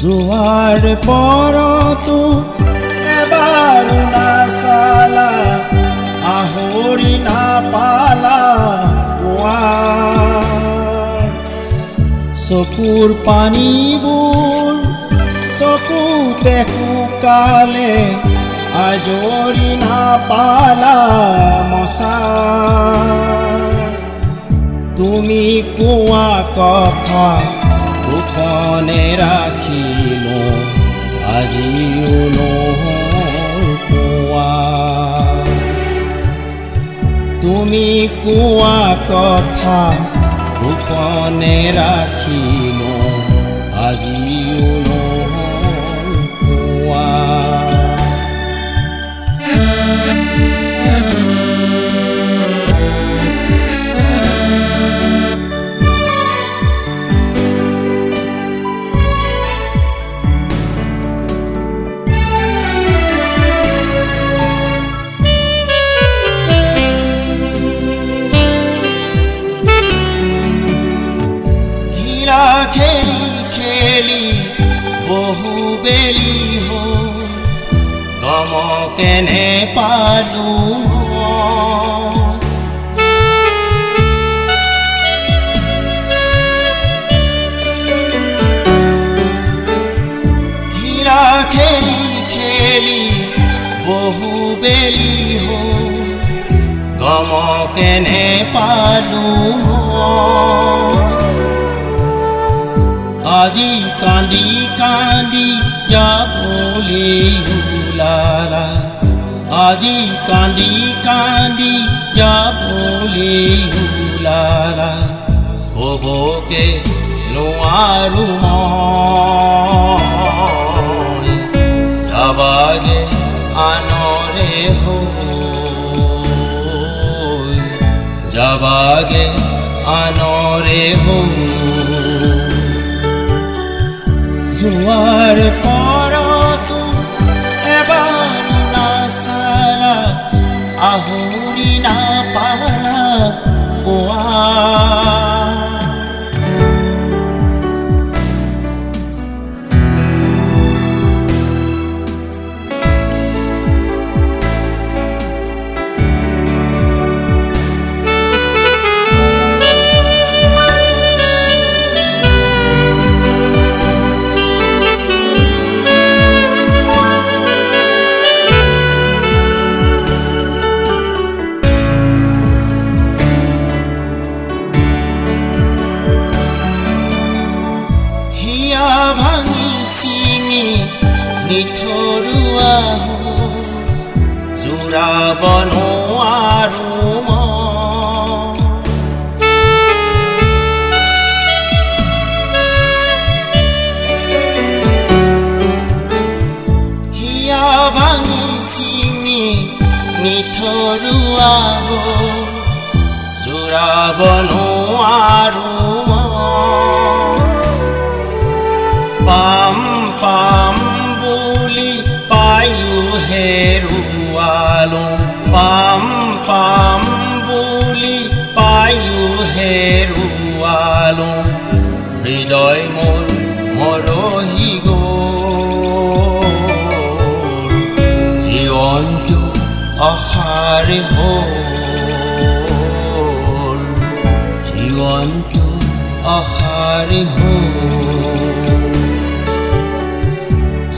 যোৱাৰ পৰতো এবাৰো নাচালা আহৰি নাপালা চকুৰ পানীবোৰ চকুতে শুকালে আজৰি নাপালা মছা তুমি কোৱা কথা গোপনে ৰাখিলো আজিও নোকোৱা তুমি কোৱা কথা গোপনে ৰাখিলো আজিও নোকোৱা খেলি খেলি বহু বেলি হ'ল গমকেনে পালো ঘিৰা খেলি খেলি বহু বেলি হ'ল গমকেনে পালো আজি কান্দি কান্দি যাবলৈ ওলালা আজি কান্দি কান্দি যাবলৈ ওলালা ক'বকে নোৱাৰো মই যাবাগে আনৰে হৈ যাবাগে আনৰে হৈ যোৱাৰ পৰতো এবাৰো নাচালা আহৰি নাপালা ভাঙি চিঙি নিথৰুৱা জোৰাব নোৱাৰো হিয়া ভাঙি চিঙি নিথৰুৱা জোৰাব নোৱাৰো পাম পাম বুলি পায়ো হেৰুৱালো পাম পাম বুলি পায়ো হেৰুৱালো হৃদয় মোৰ মৰহি গ'ল জীৱনটো অসাৰ হ'ল জীৱনটো অসাৰ হ'ল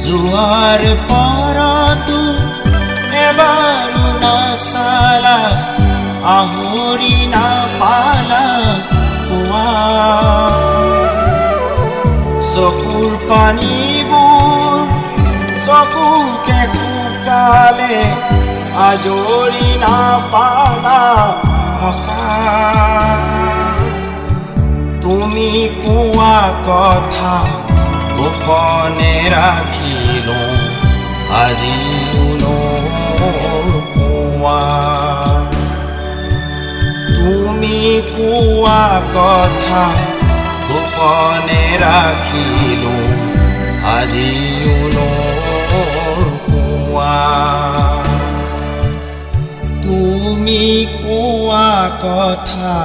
যোৱাৰ পৰতো এবাৰো নাচালা আহৰি নাপালা চকুৰ পানীবোৰ চকুকে শুকালে আজৰি নাপালা মছা তুমি কোৱা কথা গোপনে ৰাখিলো আজিও নোকোৱা তুমি কোৱা কথা গোপনে ৰাখিলো আজিও নোকোৱা তুমি কোৱা কথা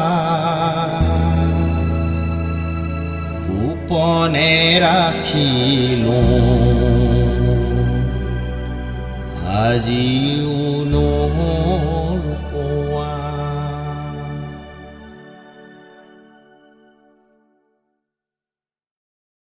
গোপনে ৰাখিলোঁ আজিও